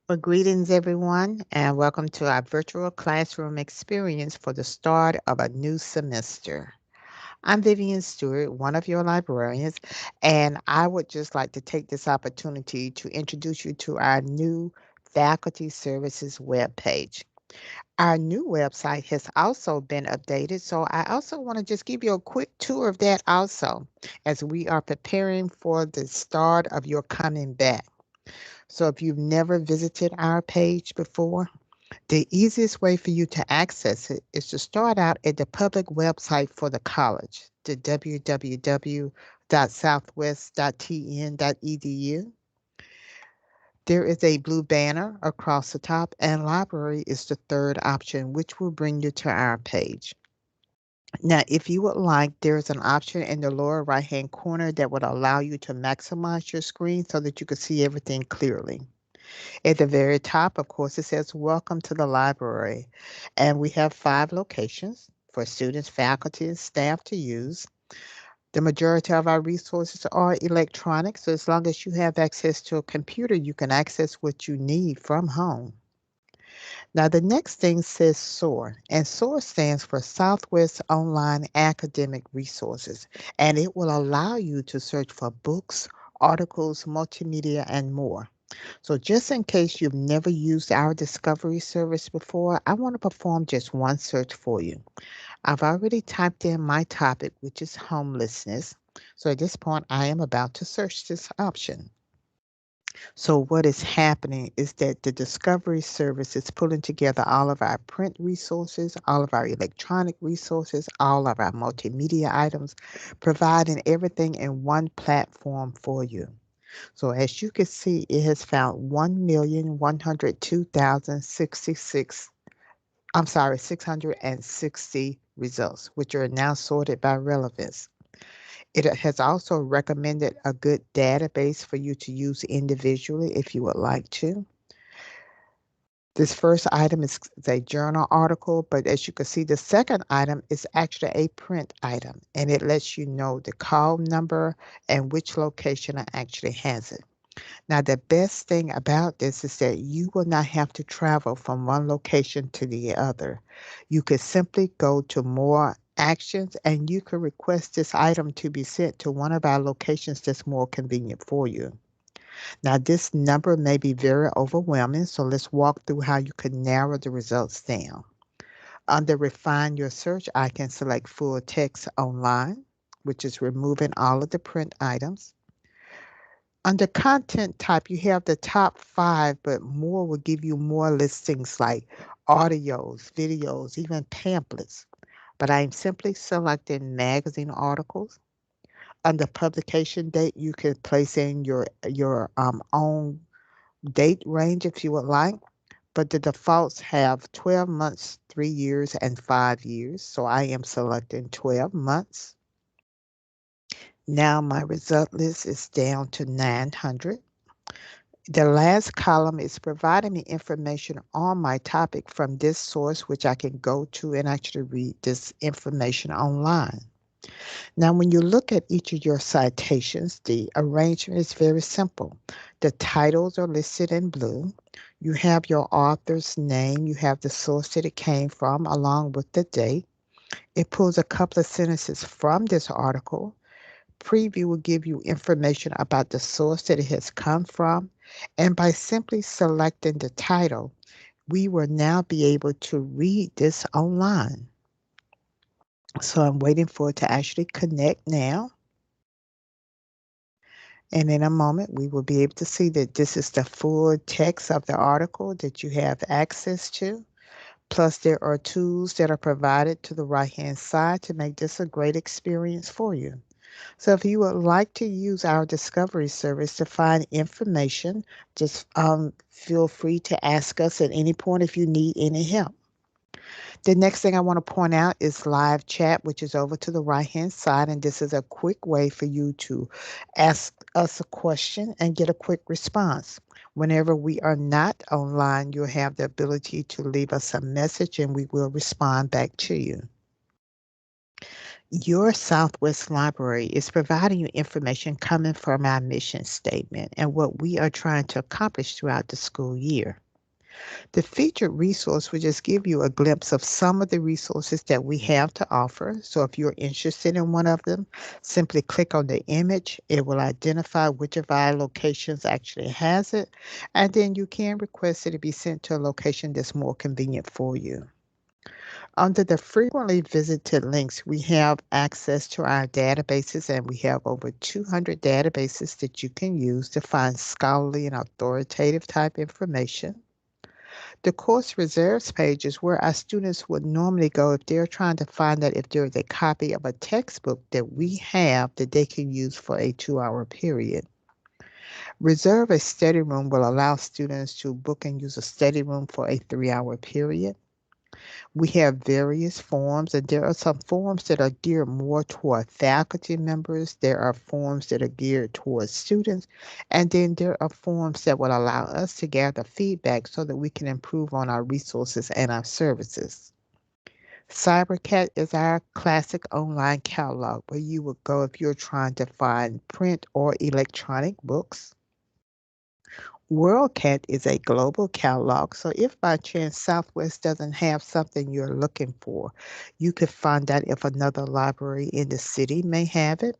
Well, greetings, everyone, and welcome to our virtual classroom experience for the start of a new semester. I'm Vivian Stewart, one of your librarians, and I would just like to take this opportunity to introduce you to our new Faculty Services webpage. Our new website has also been updated, so I also want to just give you a quick tour of that also as we are preparing for the start of your coming back. So if you've never visited our page before, the easiest way for you to access it is to start out at the public website for the college, the www.southwest.tn.edu. There is a blue banner across the top, and library is the third option, which will bring you to our page. Now, if you would like, there's an option in the lower right-hand corner that would allow you to maximize your screen so that you can see everything clearly. At the very top, of course, it says Welcome to the library. And we have 5 locations for students, faculty, and staff to use. The majority of our resources are electronic, so as long as you have access to a computer, you can access what you need from home. Now, the next thing says SOAR, and SOAR stands for Southwest Online Academic Resources, and it will allow you to search for books, articles, multimedia, and more. So just in case you've never used our discovery service before, I want to perform just one search for you. I've already typed in my topic, which is homelessness. So at this point, I am about to search this option. So what is happening is that the discovery service is pulling together all of our print resources, all of our electronic resources, all of our multimedia items, providing everything in one platform for you. So as you can see, it has found 1,102,066, I'm sorry, 660 results, which are now sorted by relevance. It has also recommended a good database for you to use individually if you would like to. This first item is a journal article, but as you can see, the second item is actually a print item, and it lets you know the call number and which location actually has it. Now, the best thing about this is that you will not have to travel from one location to the other. You could simply go to more actions and you could request this item to be sent to one of our locations that's more convenient for you. Now, this number may be very overwhelming, so let's walk through how you can narrow the results down. Under Refine Your Search, I can select Full Text Online, which is removing all of the print items. Under content type, you have the top 5, but more will give you more listings like audios, videos, even pamphlets. But I'm simply selecting magazine articles. Under publication date, you can place in your own date range if you would like. But the defaults have 12 months, 3 years, and 5 years. So I am selecting 12 months. Now my result list is down to 900. The last column is providing me information on my topic from this source, which I can go to and actually read this information online. Now, when you look at each of your citations, the arrangement is very simple. The titles are listed in blue. You have your author's name, you have the source that it came from, along with the date. It pulls a couple of sentences from this article. Preview will give you information about the source that it has come from. And by simply selecting the title, we will now be able to read this online. So I'm waiting for it to actually connect now. And in a moment, we will be able to see that this is the full text of the article that you have access to. Plus, there are tools that are provided to the right-hand side to make this a great experience for you. So if you would like to use our discovery service to find information, just feel free to ask us at any point if you need any help. The next thing I want to point out is live chat, which is over to the right-hand side, and this is a quick way for you to ask us a question and get a quick response. Whenever we are not online, you'll have the ability to leave us a message and we will respond back to you. Your Southwest Library is providing you information coming from our mission statement and what we are trying to accomplish throughout the school year. The featured resource will just give you a glimpse of some of the resources that we have to offer. So if you're interested in one of them, simply click on the image. It will identify which of our locations actually has it, and then you can request it to be sent to a location that's more convenient for you. Under the frequently visited links, we have access to our databases, and we have over 200 databases that you can use to find scholarly and authoritative type information. The course reserves page is where our students would normally go if they're trying to find out if there is a copy of a textbook that we have that they can use for a 2-hour period. Reserve a study room will allow students to book and use a study room for a 3-hour period. We have various forms, and there are some forms that are geared more toward faculty members. There are forms that are geared towards students, and then there are forms that will allow us to gather feedback so that we can improve on our resources and our services. CyberCat is our classic online catalog where you would go if you're trying to find print or electronic books. WorldCat is a global catalog, so if by chance Southwest doesn't have something you're looking for, you could find out if another library in the city may have it.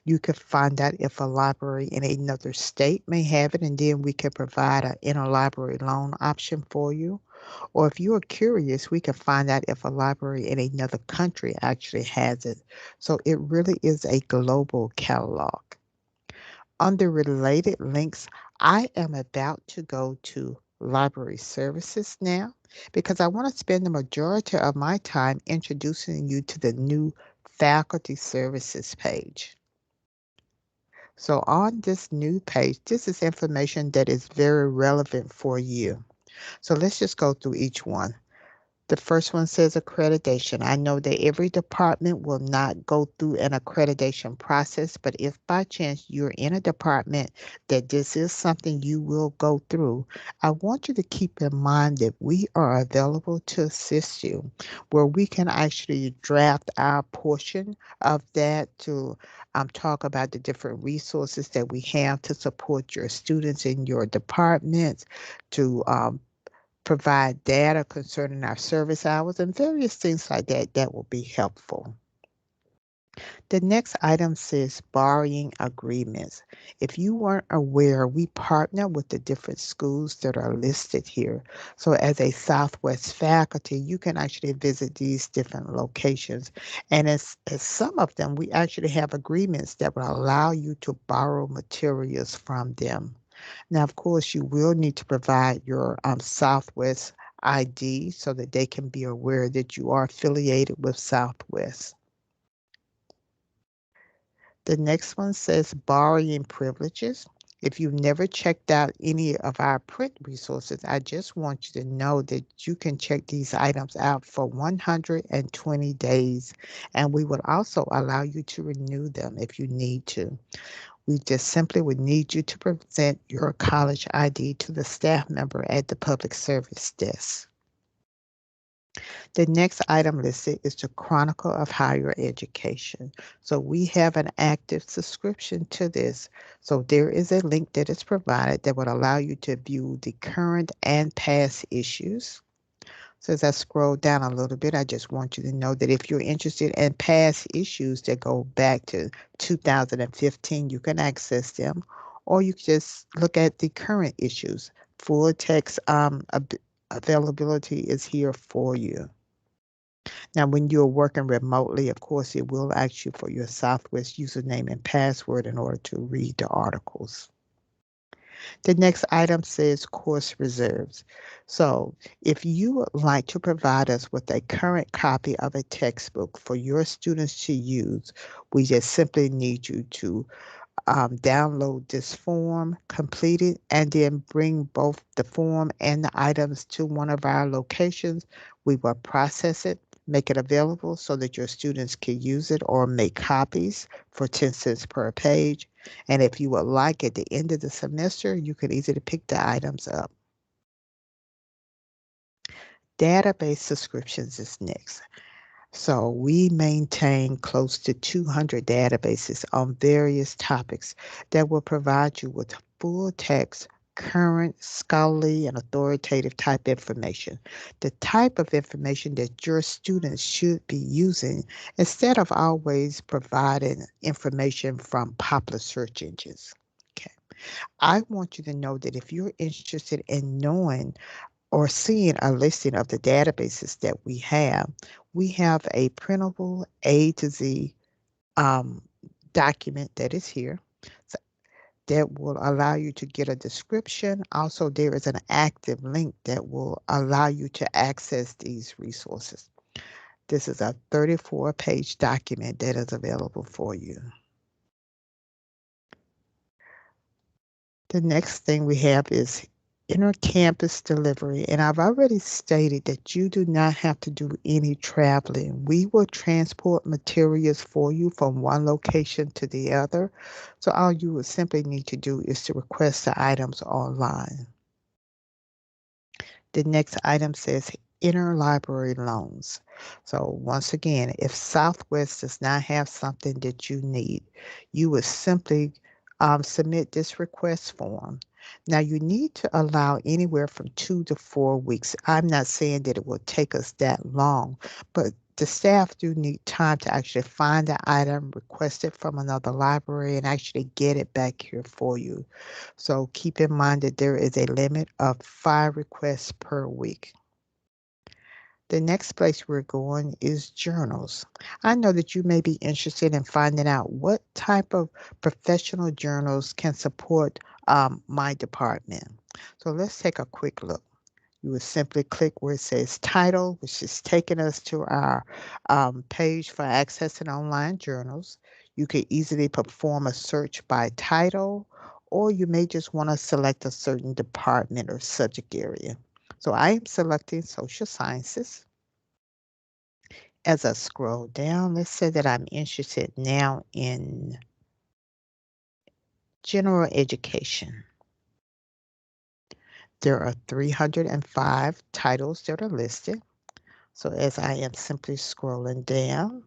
You could find out if a library in another state may have it, and then we could provide an interlibrary loan option for you. Or if you are curious, we can find out if a library in another country actually has it. So it really is a global catalog. Under related links, I am about to go to library services now because I want to spend the majority of my time introducing you to the new faculty services page. So on this new page, this is information that is very relevant for you. So let's just go through each one. The first one says accreditation. I know that every department will not go through an accreditation process, but if by chance you're in a department that this is something you will go through, I want you to keep in mind that we are available to assist you, where we can actually draft our portion of that to talk about the different resources that we have to support your students in your departments, to provide data concerning our service hours and various things like that that will be helpful. The next item says borrowing agreements. If you weren't aware, we partner with the different schools that are listed here. So as a Southwest faculty, you can actually visit these different locations. And as some of them, we actually have agreements that will allow you to borrow materials from them. Now, of course, you will need to provide your Southwest ID so that they can be aware that you are affiliated with Southwest. The next one says borrowing privileges. If you've never checked out any of our print resources, I just want you to know that you can check these items out for 120 days, and we will also allow you to renew them if you need to. We just simply would need you to present your college ID to the staff member at the public service desk. The next item listed is the Chronicle of Higher Education. So we have an active subscription to this. So there is a link that is provided that would allow you to view the current and past issues. So as I scroll down a little bit, I just want you to know that if you're interested in past issues that go back to 2015, you can access them, or you can just look at the current issues. Full text availability is here for you. Now, when you're working remotely, of course, it will ask you for your Southwest username and password in order to read the articles. The next item says course reserves. So if you would like to provide us with a current copy of a textbook for your students to use, we just simply need you to download this form, complete it, and then bring both the form and the items to one of our locations. We will process it, make it available so that your students can use it or make copies for 10 cents per page. And if you would like at the end of the semester, you can easily pick the items up. Database subscriptions is next. So we maintain close to 200 databases on various topics that will provide you with full text, current, scholarly, and authoritative type information, the type of information that your students should be using instead of always providing information from popular search engines. Okay. I want you to know that if you're interested in knowing or seeing a listing of the databases that we have a printable A to Z um, document that is here so that will allow you to get a description. Also, there is an active link that will allow you to access these resources. This is a 34-page document that is available for you. The next thing we have is inter-campus delivery, and I've already stated that you do not have to do any traveling. We will transport materials for you from one location to the other. So all you would simply need to do is to request the items online. The next item says interlibrary loans. So once again, if Southwest does not have something that you need, you would simply submit this request form. Now you need to allow anywhere from 2 to 4 weeks. I'm not saying that it will take us that long, but the staff do need time to actually find the item, request it from another library, and actually get it back here for you. So keep in mind that there is a limit of 5 requests per week. The next place we're going is journals. I know that you may be interested in finding out what type of professional journals can support my department. So let's take a quick look. You would simply click where it says title, which is taking us to our page for accessing online journals. You could easily perform a search by title, or you may just want to select a certain department or subject area. So I am selecting social sciences. As I scroll down, let's say that I'm interested now in general education. There are 305 titles that are listed. So as I am simply scrolling down,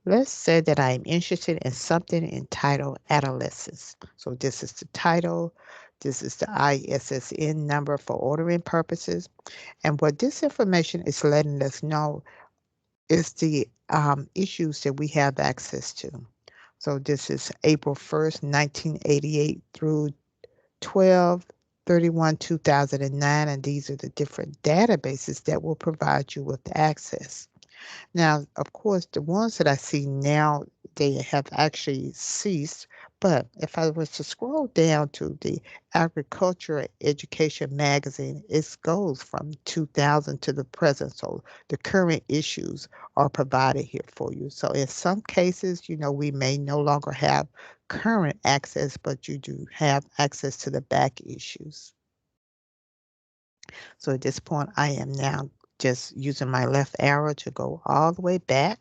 let's say that I'm interested in something entitled adolescence. So this is the title. This is the ISSN number for ordering purposes. And what this information is letting us know is the issues that we have access to. So this is April 1st, 1988 through 12/31/2009, and these are the different databases that will provide you with access. Now, of course, the ones that I see now, they have actually ceased. But if I was to scroll down to the Agriculture Education magazine, it goes from 2000 to the present. So the current issues are provided here for you. So in some cases, we may no longer have current access, but you do have access to the back issues. So at this point, I am now just using my left arrow to go all the way back.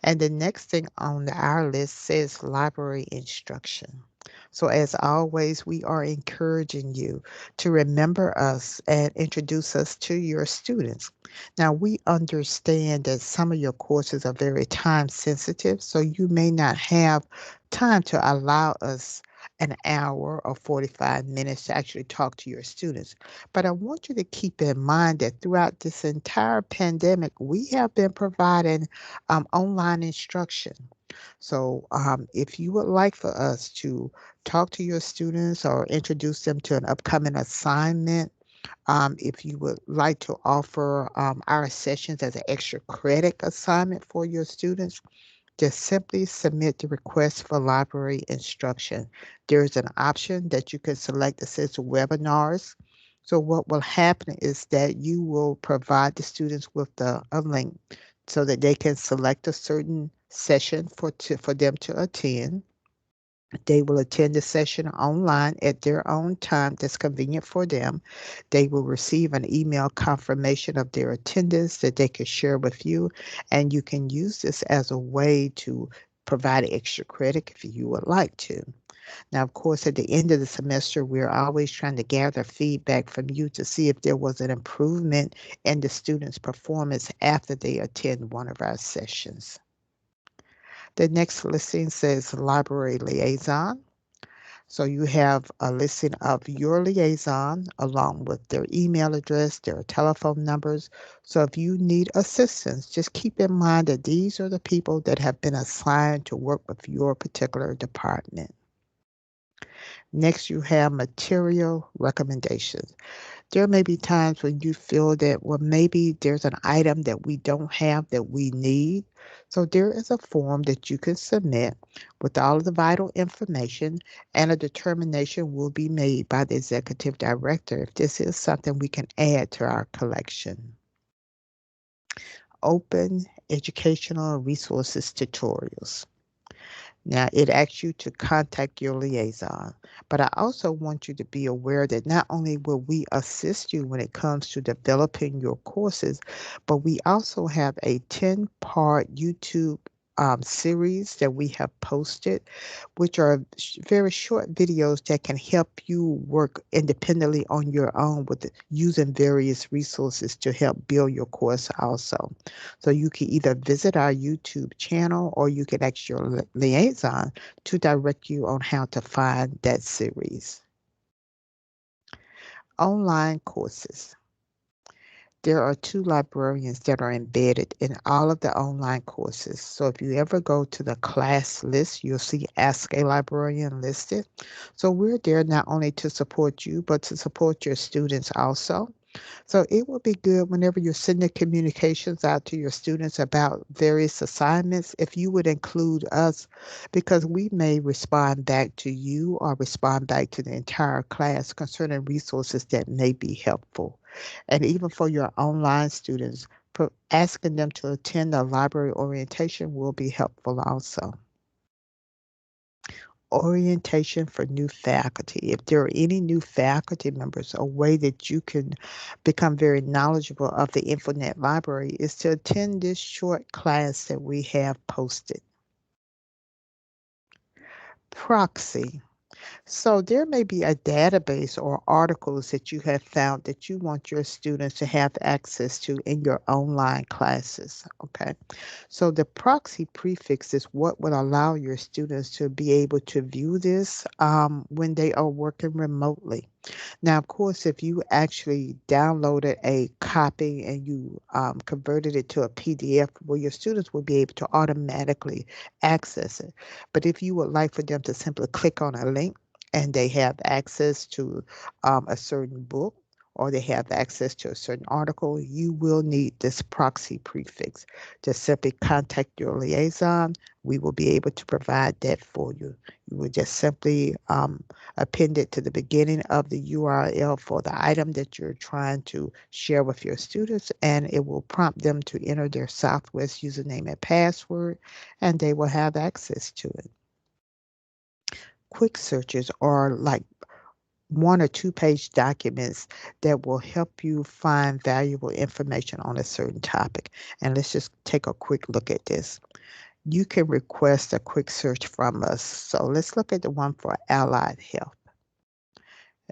And the next thing on our list says library instruction. So, as always, we are encouraging you to remember us and introduce us to your students. Now, we understand that some of your courses are very time sensitive, so you may not have time to allow us an hour or 45 minutes to actually talk to your students. But I want you to keep in mind that throughout this entire pandemic, we have been providing online instruction. So, if you would like for us to talk to your students or introduce them to an upcoming assignment, if you would like to offer our sessions as an extra credit assignment for your students, just simply submit the request for library instruction. There's an option that you can select that says webinars. So what will happen is that you will provide the students with a link so that they can select a certain session for them to attend. They will attend the session online at their own time that's convenient for them. They will receive an email confirmation of their attendance that they can share with you, and you can use this as a way to provide extra credit if you would like to. Now, of course, at the end of the semester, we're always trying to gather feedback from you to see if there was an improvement in the students' performance after they attend one of our sessions. The next listing says library liaison. So you have a listing of your liaison along with their email address, their telephone numbers. So if you need assistance, just keep in mind that these are the people that have been assigned to work with your particular department. Next, you have material recommendations. There may be times when you feel that, well, maybe there's an item that we don't have that we need. So there is a form that you can submit with all of the vital information, and a determination will be made by the executive director if this is something we can add to our collection. Open educational resources tutorials. Now, it asks you to contact your liaison, but I also want you to be aware that not only will we assist you when it comes to developing your courses, but we also have a 10-part YouTube series that we have posted, which are very short videos that can help you work independently on your own with using various resources to help build your course also. So you can either visit our YouTube channel or you can ask your liaison to direct you on how to find that series. Online courses. There are 2 librarians that are embedded in all of the online courses. So if you ever go to the class list, you'll see Ask a Librarian listed. So we're there not only to support you, but to support your students also. So it would be good whenever you're sending communications out to your students about various assignments, if you would include us, because we may respond back to you or respond back to the entire class concerning resources that may be helpful. And even for your online students, asking them to attend a library orientation will be helpful also. Orientation for new faculty. If there are any new faculty members, a way that you can become very knowledgeable of the InfoNet library is to attend this short class that we have posted. Proxy. So there may be a database or articles that you have found that you want your students to have access to in your online classes, okay? So the proxy prefix is what would allow your students to be able to view this when they are working remotely. Now, of course, if you actually downloaded a copy and you converted it to a PDF, well, your students will be able to automatically access it. But if you would like for them to simply click on a link and they have access to a certain book or they have access to a certain article, you will need this proxy prefix. Just simply contact your liaison. We will be able to provide that for you. You will just simply append it to the beginning of the URL for the item that you're trying to share with your students, and it will prompt them to enter their Southwest username and password, and they will have access to it. Quick searches are like 1 or 2 page documents that will help you find valuable information on a certain topic. And let's just take a quick look at this. You can request a quick search from us. So let's look at the one for allied health.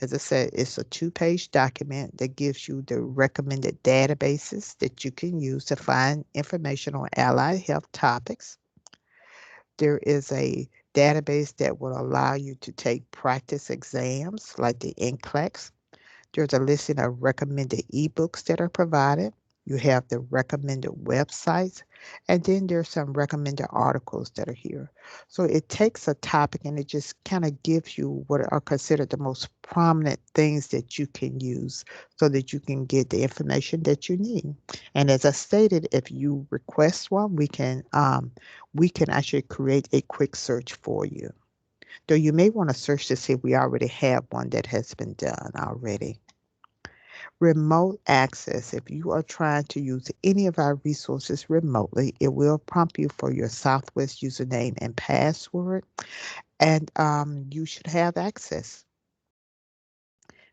As I said, it's a 2-page document that gives you the recommended databases that you can use to find information on allied health topics. There is a database that will allow you to take practice exams like the NCLEX. There's a listing of recommended ebooks that are provided. You have the recommended websites, and then there's some recommended articles that are here. So it takes a topic and it just kind of gives you what are considered the most prominent things that you can use so that you can get the information that you need. And as I stated, if you request one, we can actually create a quick search for you. Though you may want to search to see if we already have one that has been done already. Remote access. If you are trying to use any of our resources remotely, it will prompt you for your Southwest username and password, and you should have access.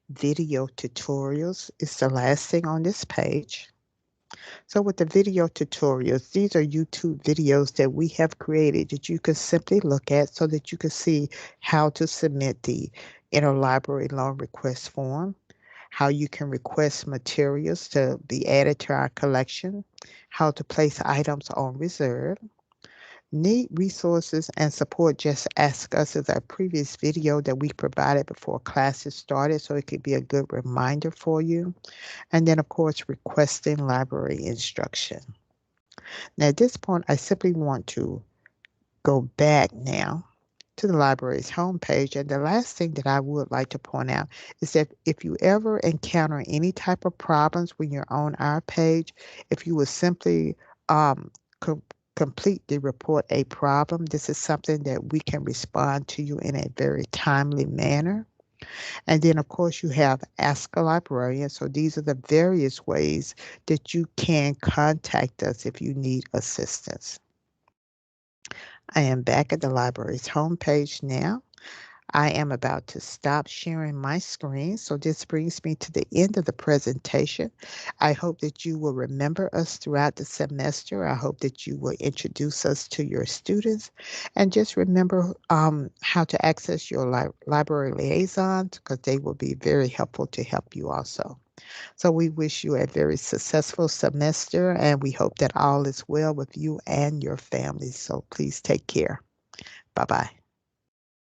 Video tutorials is the last thing on this page. So with the video tutorials, these are YouTube videos that we have created that you can simply look at so that you can see how to submit the interlibrary loan request form, how you can request materials to be added to our collection, how to place items on reserve. Need resources and support, just ask us, is our previous video that we provided before classes started, so it could be a good reminder for you. And then, of course, requesting library instruction. Now, at this point, I simply want to go back now to the library's homepage. And the last thing that I would like to point out is that if you ever encounter any type of problems when you're on our page, if you would simply um, com- complete the report a problem, this is something that we can respond to you in a very timely manner. And then, of course, you have Ask a Librarian. So these are the various ways that you can contact us if you need assistance. I am back at the library's homepage now. I am about to stop sharing my screen. So this brings me to the end of the presentation. I hope that you will remember us throughout the semester. I hope that you will introduce us to your students, and just remember how to access your library liaisons, because they will be very helpful to help you also. So we wish you a very successful semester, and we hope that all is well with you and your family. So please take care. Bye-bye.